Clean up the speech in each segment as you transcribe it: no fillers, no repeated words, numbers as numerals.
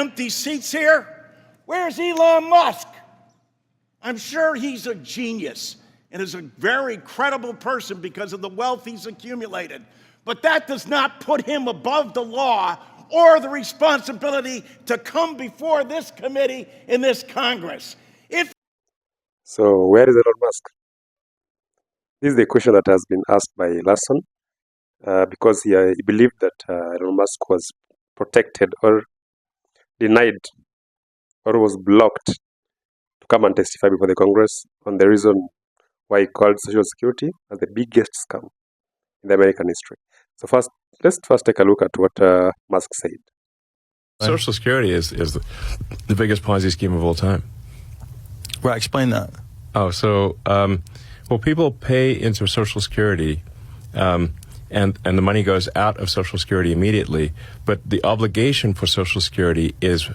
empty seats here? Where's Elon Musk? I'm sure he's a genius and is a very credible person because of the wealth he's accumulated. But that does not put him above the law or the responsibility to come before this committee in this Congress. So where is Elon Musk? This is the question that has been asked by Larson because he believed that Elon Musk was protected or denied or was blocked to come and testify before the Congress on the reason why he called Social Security as the biggest scam in the American history. So let's first take a look at what Musk said. Social Security is the biggest Ponzi scheme of all time. Right, explain that. Oh, so, well, people pay into Social Security, and the money goes out of Social Security immediately, but the obligation for Social Security is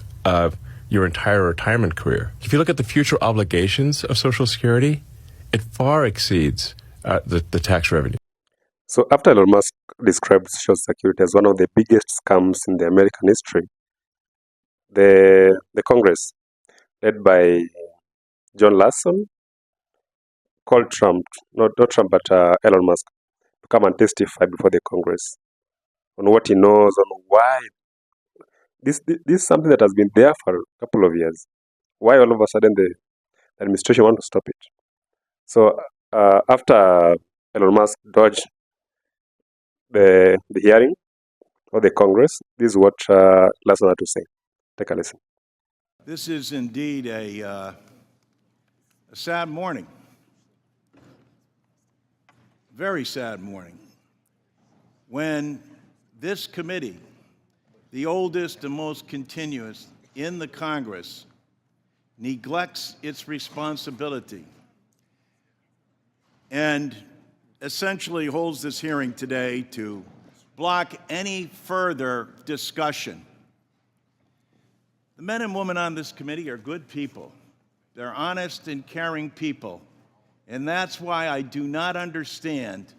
your entire retirement career. If you look at the future obligations of Social Security, it far exceeds the tax revenue. So after Elon Musk described Social Security as one of the biggest scams in the American history, the Congress, led by John Larson, called Trump, not Trump, but Elon Musk, to come and testify before the Congress on what he knows, on why. This is something that has been there for a couple of years. Why all of a sudden the administration wants to stop it? So after Elon Musk dodged the hearing or the Congress, this is what Larson had to say. Take a listen. This is indeed a sad morning. Very sad morning. When this committee, the oldest and most continuous in the Congress, neglects its responsibility and essentially holds this hearing today to block any further discussion. The men and women on this committee are good people. They're honest and caring people. And that's why I do not understand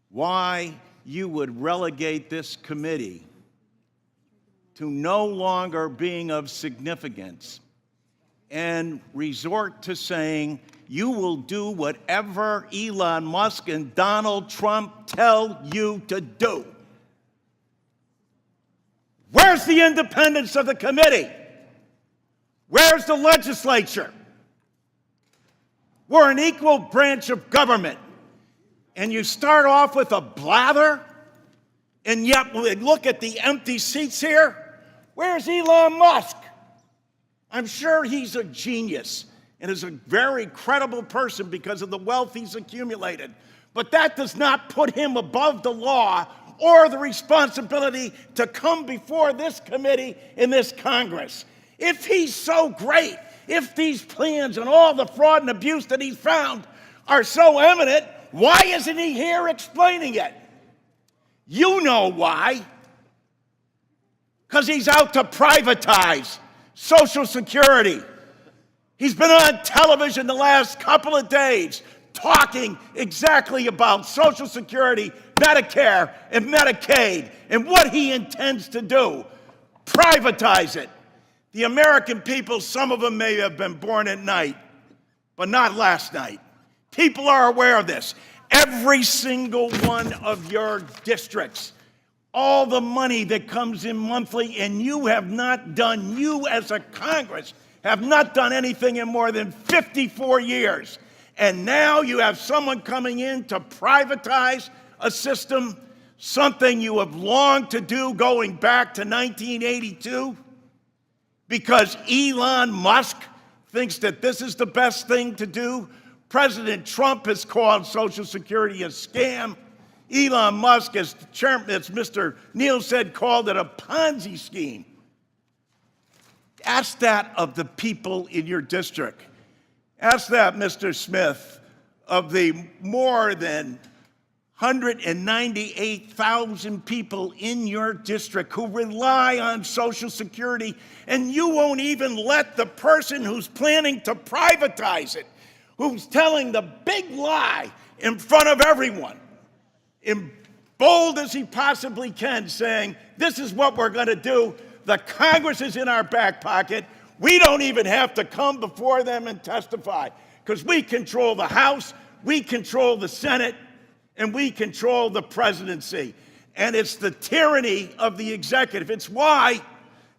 why you would relegate this committee to no longer being of significance and resort to saying you will do whatever Elon Musk and Donald Trump tell you to do. Where's the independence of the committee? Where's the legislature? We're an equal branch of government. And you start off with a blather, and yet we look at the empty seats here. Where's Elon Musk? I'm sure he's a genius and is a very credible person because of the wealth he's accumulated. But that does not put him above the law or the responsibility to come before this committee in this Congress. If he's so great, if these plans and all the fraud and abuse that he's found are so eminent, why isn't he here explaining it? You know why. Because he's out to privatize Social Security. He's been on television the last couple of days talking exactly about Social Security, Medicare, and Medicaid, and what he intends to do. Privatize it. The American people, some of them may have been born at night, but not last night. People are aware of this. Every single one of your districts, all the money that comes in monthly, and you have not done, you as a Congress, have not done anything in more than 54 years. And now you have someone coming in to privatize a system, something you have longed to do going back to 1982, because Elon Musk thinks that this is the best thing to do. President Trump has called Social Security a scam. Elon Musk, as Mr. Neal said, called it a Ponzi scheme. Ask that of the people in your district. Ask that, Mr. Smith, of the more than 198,000 people in your district who rely on Social Security, and you won't even let the person who's planning to privatize it, who's telling the big lie in front of everyone, in bold as he possibly can, saying, this is what we're going to do. The Congress is in our back pocket. We don't even have to come before them and testify because we control the House, we control the Senate, and we control the presidency. And it's the tyranny of the executive. It's why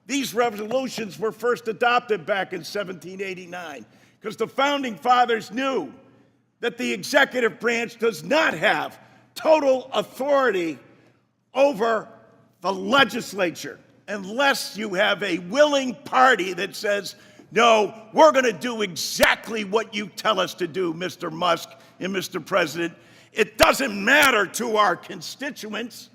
these resolutions were first adopted back in 1789, because the founding fathers knew that the executive branch does not have total authority over the legislature unless you have a willing party that says, no, we're going to do exactly what you tell us to do, Mr. Musk and Mr. President. It doesn't matter to our constituents.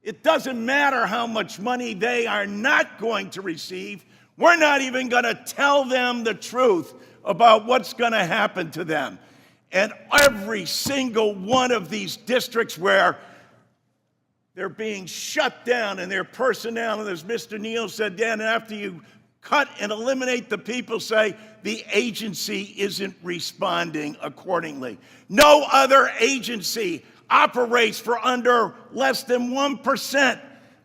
It doesn't matter how much money they are not going to receive. We're not even going to tell them the truth about what's going to happen to them. And every single one of these districts where they're being shut down and their personnel, and as Mr. Neal said, Dan, after you cut and eliminate the people, say the agency isn't responding accordingly. No other agency operates for under less than 1%.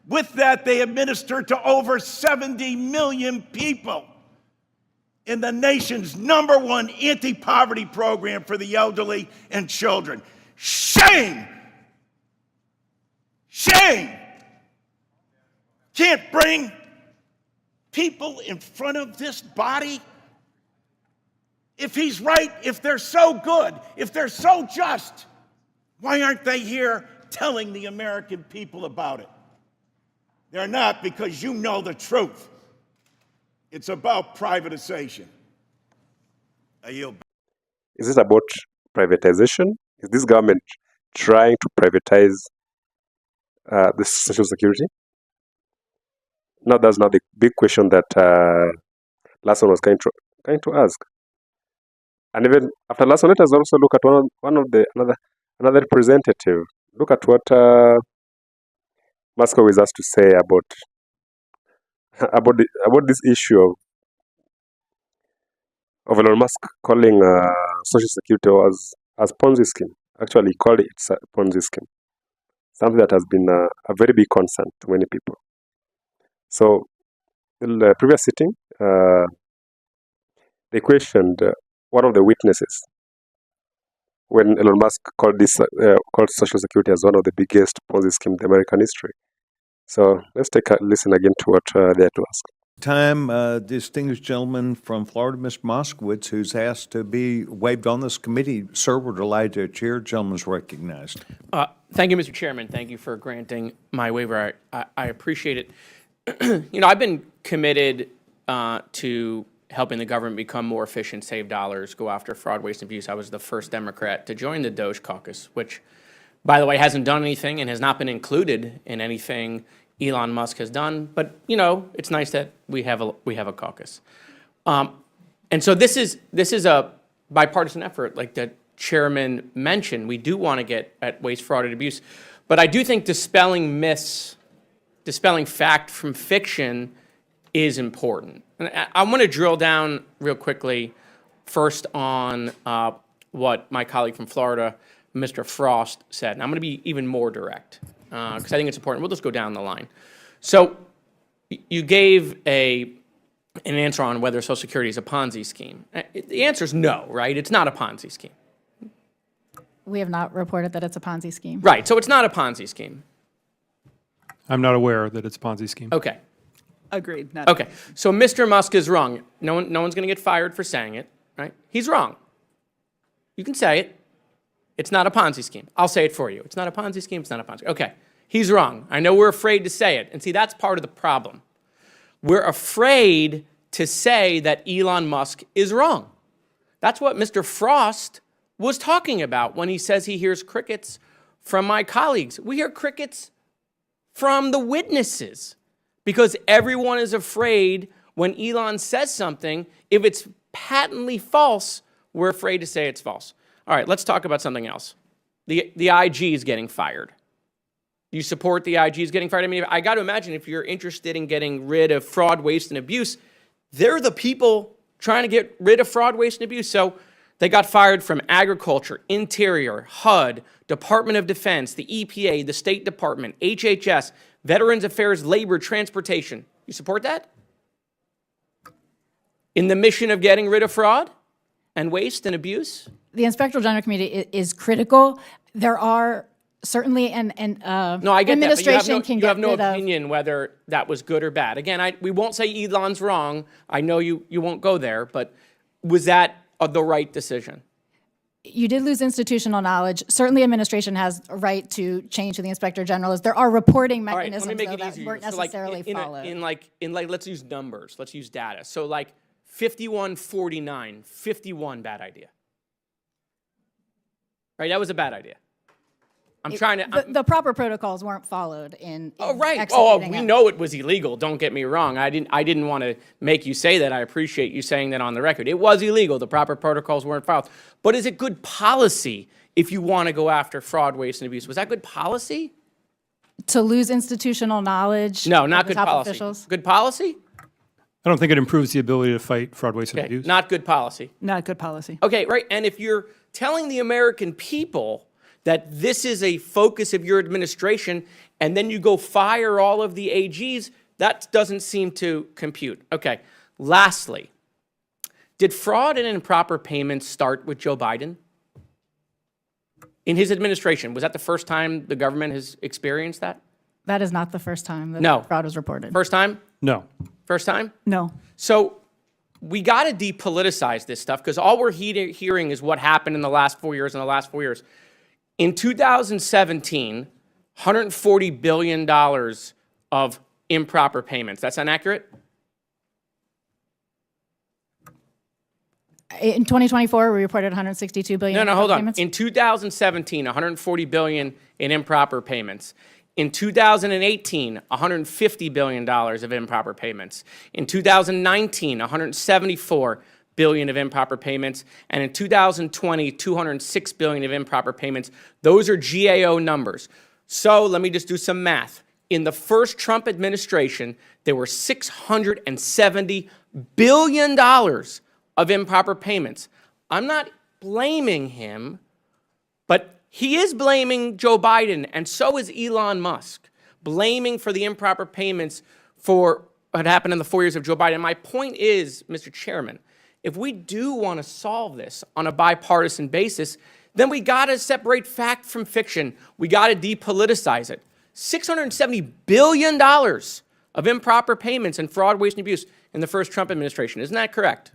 With that, they administer to over 70 million people in the nation's #1 anti-poverty program for the elderly and children. Shame! Shame! Can't bring people in front of this body? If he's right, if they're so good, if they're so just, why aren't they here telling the American people about it? They're not, because you know the truth. It's about privatization. I yield. Is it about privatization? Is this government trying to privatize the social security? Now that's not the big question that Larson was going to ask. And even after Larson, let us also look at another representative. Look at what Musk always has to say about this issue of Elon Musk calling Social Security as Ponzi scheme. Actually, he called it a Ponzi scheme, something that has been a very big concern to many people. So, in the previous sitting, they questioned one of the witnesses when Elon Musk called Social Security as one of the biggest Ponzi scheme in the American history. So let's take a listen again to what they had to ask. Time, distinguished gentleman from Florida, Mr. Moskowitz, who's asked to be waived on this committee. Sir, we're delighted to chair. Gentleman's recognized. Thank you, Mr. Chairman. Thank you for granting my waiver. I appreciate it. I've been committed to helping the government become more efficient, save dollars, go after fraud, waste, and abuse. I was the first Democrat to join the Doge caucus, which, by the way, hasn't done anything and has not been included in anything Elon Musk has done. But it's nice that we have a caucus. And so this is a bipartisan effort, like the chairman mentioned. We do want to get at waste, fraud, and abuse, but I do think dispelling myths, dispelling fact from fiction is important. And I want to drill down real quickly first on what my colleague from Florida, Mr. Frost, said. And I'm going to be even more direct because I think it's important. We'll just go down the line. So you gave an answer on whether Social Security is a Ponzi scheme. The answer is no, right? It's not a Ponzi scheme. We have not reported that it's a Ponzi scheme. Right, so it's not a Ponzi scheme. I'm not aware that it's a Ponzi scheme. Okay. Agreed. Okay, so Mr. Musk is wrong. No one's going to get fired for saying it, right? He's wrong. You can say it. It's not a Ponzi scheme. I'll say it for you. It's not a Ponzi scheme. It's not a Ponzi scheme. Okay, he's wrong. I know we're afraid to say it. And see, that's part of the problem. We're afraid to say that Elon Musk is wrong. That's what Mr. Frost was talking about when he says he hears crickets from my colleagues. We hear crickets from the witnesses because everyone is afraid when Elon says something, if it's patently false, we're afraid to say it's false. All right, let's talk about something else. The IG is getting fired. Do you support the IG is getting fired? I mean, I got to imagine if you're interested in getting rid of fraud, waste, and abuse, they're the people trying to get rid of fraud, waste, and abuse. So they got fired from Agriculture, Interior, HUD, Department of Defense, the EPA, the State Department, HHS, Veterans Affairs, Labor, Transportation. You support that? In the mission of getting rid of fraud and waste and abuse? The Inspector General Committee is critical. There are certainly, No, I get administration that, but you have no opinion whether that was good or bad. Again, we won't say Elon's wrong. I know you won't go there, but was that the right decision? You did lose institutional knowledge. Certainly, administration has a right to change to the Inspector General. There are reporting All right, let mechanisms me make it though, that easier. weren't So, like, necessarily followed. let's use numbers. Let's use data. So like 51-49, 51 bad idea. Right, that was a bad idea. The proper protocols weren't followed in Right. executing We it. know it was illegal. Don't get me wrong. I didn't want to make you say that. I appreciate you saying that on the record. It was illegal. The proper protocols weren't followed. But is it good policy if you want to go after fraud, waste, and abuse? Was that good policy? To lose institutional knowledge. No, of not the good top policy. officials? Good policy? I don't think it improves the ability to fight fraud, waste, and Okay, abuse. not good policy. Not good policy. Okay, right. And if you're telling the American people that this is a focus of your administration, and then you go fire all of the AGs, that doesn't seem to compute. Okay, lastly, did fraud and improper payments start with Joe Biden? In his administration, was that the first time the government has experienced that? That is not the first time that No. fraud was reported. First time? No. First time? No. So we got to depoliticize this stuff because all we're hearing is what happened in the last 4 years. In 2017, $140 billion of improper payments. That's inaccurate? In 2024, we reported 162 billion. No, hold on. payments. In 2017, $140 billion in improper payments. In 2018, $150 billion of improper payments. In 2019, $174 billion of improper payments. And in 2020, $206 billion of improper payments. Those are GAO numbers. So let me just do some math. In the first Trump administration, there were $670 billion of improper payments. I'm not blaming him, but he is blaming Joe Biden, and so is Elon Musk, blaming for the improper payments for what happened in the 4 years of Joe Biden. My point is, Mr. Chairman, if we do want to solve this on a bipartisan basis, then we got to separate fact from fiction. We got to depoliticize it. $670 billion of improper payments and fraud, waste, and abuse in the first Trump administration. Isn't that correct?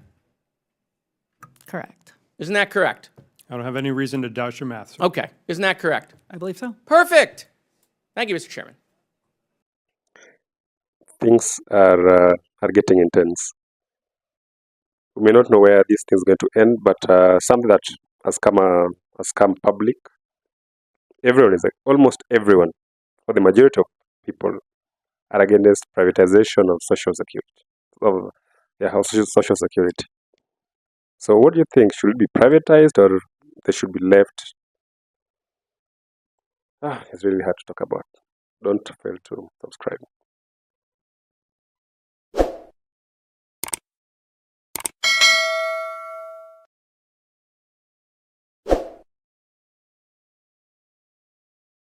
Correct. Isn't that correct? I don't have any reason to doubt your math, sir. Okay. Isn't that correct? I believe so. Perfect. Thank you, Mr. Chairman. Things are getting intense. We may not know where this thing is going to end, but something that has come public. Almost everyone, or the majority of people, are against privatization of social security. So what do you think? Should it be privatized or they should be left? It's really hard to talk about. Don't fail to subscribe.